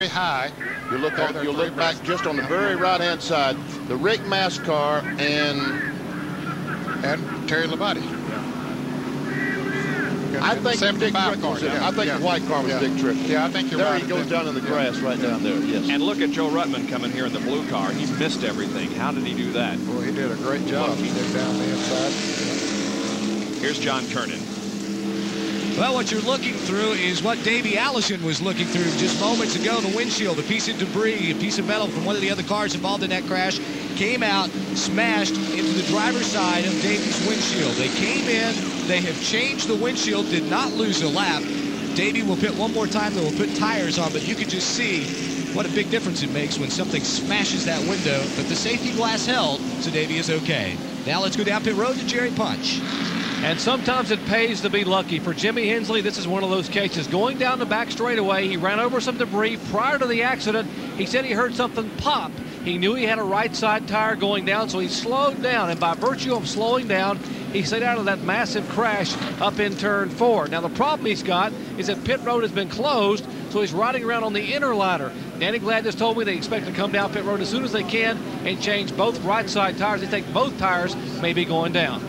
high. You look back just on the very right-hand side. The Rick Mass car and Terry Labonte. I think Dick Trickle was in there. I think the white car was Dick Trickle. Yeah, I think you're there right. There he goes down in the grass right down there, yes. And look at Joe Ruttman coming here in the blue car. He missed everything. How did he do that? Well, he did a great job. He did down the inside. Here's John Kernan. Well, what you're looking through is what Davey Allison was looking through just moments ago. The windshield, a piece of debris, a piece of metal from one of the other cars involved in that crash came out, smashed into the driver's side of Davey's windshield. They came in, they have changed the windshield, did not lose a lap. Davey will pit one more time, they will put tires on, but you can just see what a big difference it makes when something smashes that window. But the safety glass held, so Davey is okay. Now let's go down pit road to Jerry Punch. And sometimes it pays to be lucky. For Jimmy Hensley, this is one of those cases. Going down the back straightaway, he ran over some debris prior to the accident. He said he heard something pop. He knew he had a right side tire going down, so he slowed down. And by virtue of slowing down, he stayed out of that massive crash up in turn 4. Now, the problem he's got is that pit road has been closed, so he's riding around on the inner ladder. Danny Glad just told me they expect to come down pit road as soon as they can and change both right side tires. They think both tires may be going down.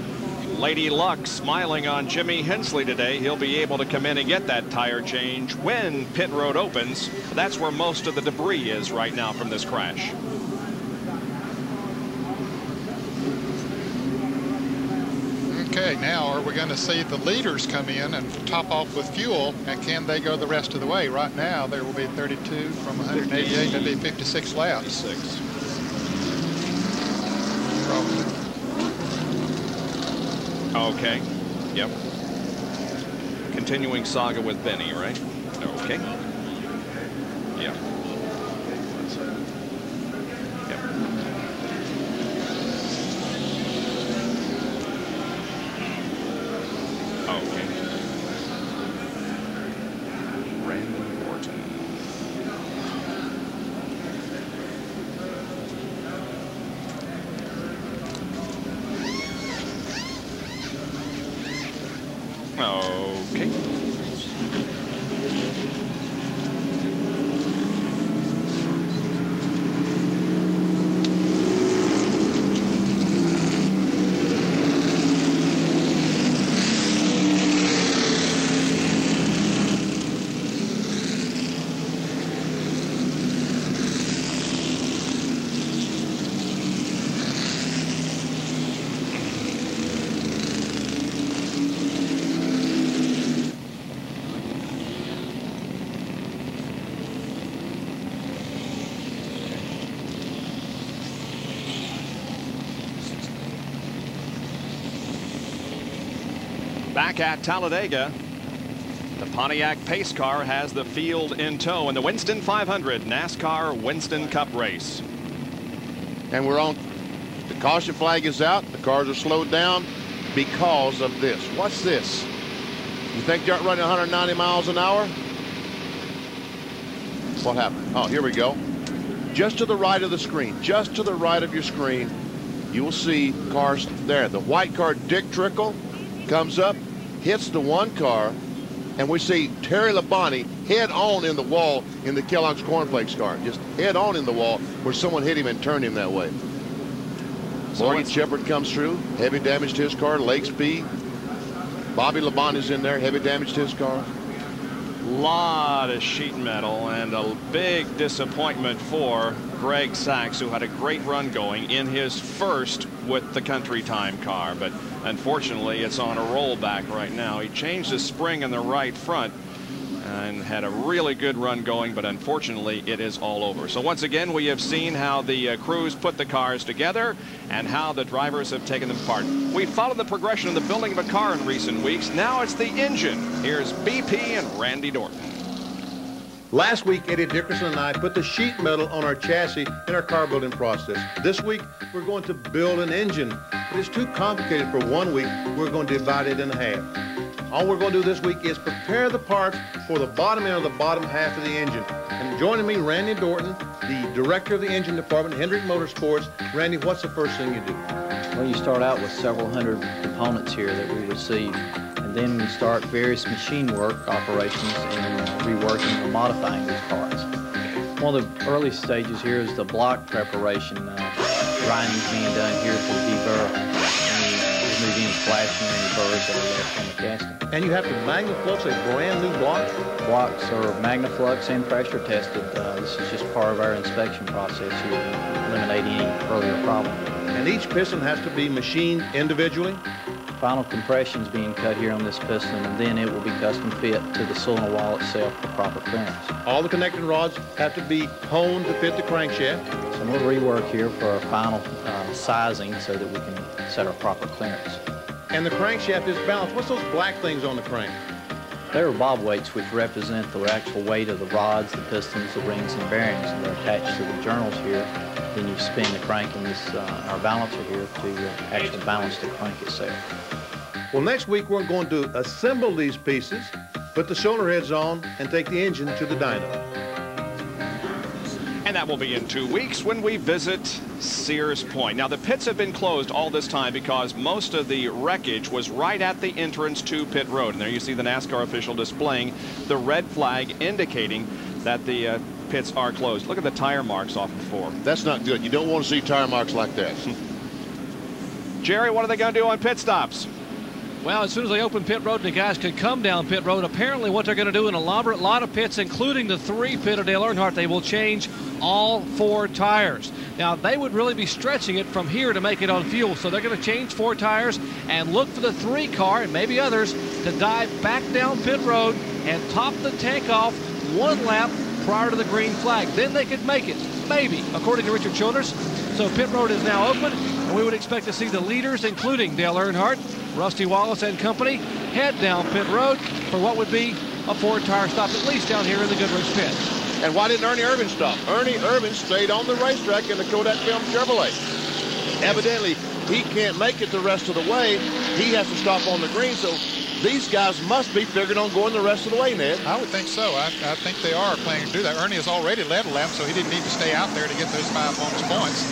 Lady Luck smiling on Jimmy Hensley today. He'll be able to come in and get that tire change when pit road opens. That's where most of the debris is right now from this crash. Okay, now are we going to see the leaders come in and top off with fuel, and can they go the rest of the way? Right now, there will be 32 from 188. That'd be 56 laps. 56. Probably. Okay. Yep. Continuing saga with Benny, right? Okay. Yeah. Yep. Okay. Randy Orton. Okay. Back at Talladega, the Pontiac pace car has the field in tow in the Winston 500 NASCAR Winston Cup race. And we're on. The caution flag is out. The cars are slowed down because of this. What's this? You think you're running 190 miles an hour? What happened? Oh, here we go. Just to the right of the screen, just to the right of your screen, you will see cars there. The white car, Dick Trickle, comes up, hits the one car, and we see Terry Labonte head on in the wall in the Kellogg's Cornflakes car. Just head on in the wall where someone hit him and turned him that way. So Morgan Shepard comes through, heavy damage to his car, leg speed. Bobby Labonte's in there, heavy damage to his car. Lot of sheet metal and a big disappointment for Greg Sachs, who had a great run going in his first with the Country Time car, but unfortunately it's on a rollback right now. He changed the spring in the right front and had a really good run going, but unfortunately it is all over. So once again, we have seen how the crews put the cars together and how the drivers have taken them apart. We followed the progression of the building of a car in recent weeks. Now it's the engine. Here's BP and Randy Dorton. Last week, Eddie Dickerson and I put the sheet metal on our chassis in our car building process. This week, we're going to build an engine. But it's too complicated for 1 week. We're going to divide it in half. All we're going to do this week is prepare the parts for the bottom end of the bottom half of the engine. And joining me, Randy Dorton, the director of the engine department, Hendrick Motorsports. Randy, what's the first thing you do? Well, you start out with several hundred components here that we receive. And then we start various machine work operations and reworking or modifying these parts. One of the early stages here is the block preparation. Grinding is being done here to deburr and remove any flashing or any burrs that are left on the casting. And you have to MagnaFlux a brand new block? Blocks are MagnaFlux and pressure tested. This is just part of our inspection process here to eliminate any earlier problem. And each piston has to be machined individually? Final compression is being cut here on this piston, and then it will be custom fit to the cylinder wall itself for proper clearance. All the connecting rods have to be honed to fit the crankshaft? So we'll rework here for our final sizing so that we can set our proper clearance. And the crankshaft is balanced. What's those black things on the crank? There are bob weights which represent the actual weight of the rods, the pistons, the rings, and bearings, and they're attached to the journals here. Then you spin the crank in this our balancer here to actually balance the crank itself. Well, next week we're going to assemble these pieces, put the cylinder heads on, and take the engine to the dyno. And that will be in 2 weeks when we visit Sears Point. Now, the pits have been closed all this time because most of the wreckage was right at the entrance to pit road. And there you see the NASCAR official displaying the red flag indicating that the pits are closed. Look at the tire marks off the floor. That's not good. You don't want to see tire marks like that. Jerry, what are they going to do on pit stops? Well, as soon as they open pit road and the guys could come down pit road, apparently what they're going to do in a lot of pits, including the 3 pit of Dale Earnhardt, they will change all 4 tires. Now, they would really be stretching it from here to make it on fuel, so they're going to change 4 tires and look for the 3 car, and maybe others, to dive back down pit road and top the tank off 1 lap prior to the green flag. Then they could make it, maybe, according to Richard Childress. So pit road is now open, and we would expect to see the leaders, including Dale Earnhardt, Rusty Wallace and company, head down pit road for what would be a 4-tire stop, at least down here in the Goodrich pit. And why didn't Ernie Irvan stop? Ernie Irvan stayed on the racetrack in the Kodak Film Chevrolet. Evidently, he can't make it the rest of the way. He has to stop on the green, so these guys must be figuring on going the rest of the way, Ned. I would think so. I think they are planning to do that. Ernie has already led a lap, so he didn't need to stay out there to get those 5 bonus points.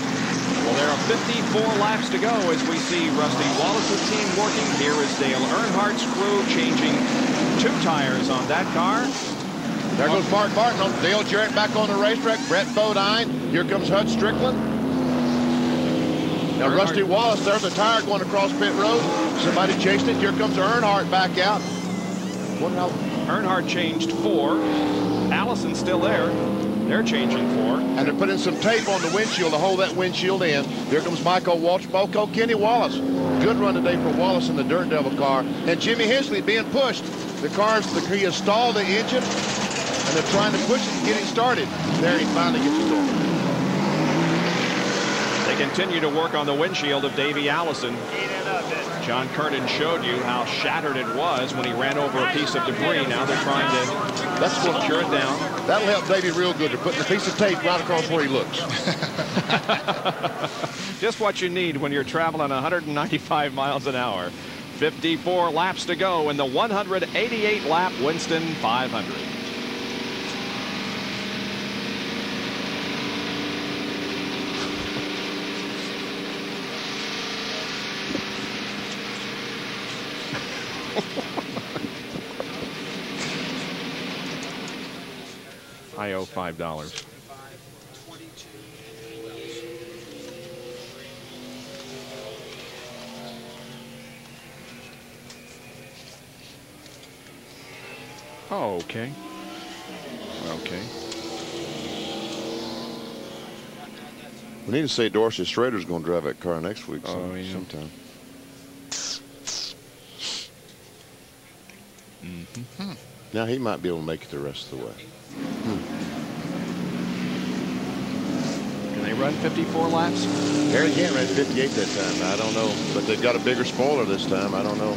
Well, there are 54 laps to go as we see Rusty Wallace's team working. Here is Dale Earnhardt's crew changing 2 tires on that car. There goes Mark Martin on Dale Jarrett back on the racetrack. Brett Bodine. Here comes Hud Strickland. Now Rusty Wallace, there's a tire going across pit road. Somebody chased it. Here comes Earnhardt back out. Earnhardt changed 4. Allison's still there. They're changing 4. And they're putting some tape on the windshield to hold that windshield in. Here comes Michael Walsh, Boco, Kenny Wallace. Good run today for Wallace in the Dirt Devil car. And Jimmy Hensley being pushed. He has stalled the engine, and they're trying to push it and get it started. There he finally gets it going. They continue to work on the windshield of Davey Allison. John Kernan showed you how shattered it was when he ran over a piece of debris. Now they're trying to secure it down. That'll help Davey real good. They're putting a piece of tape right across where he looks. Just what you need when you're traveling 195 miles an hour. 54 laps to go in the 188 lap Winston 500. I owe $5. Oh, okay. Okay. We need to say Dorsey Schrader's going to drive that car next week sometime. Mm-hmm. Now he might be able to make it the rest of the way. Can they run 54 laps? Harry can't run 58 that time. I don't know. But they've got a bigger spoiler this time. I don't know.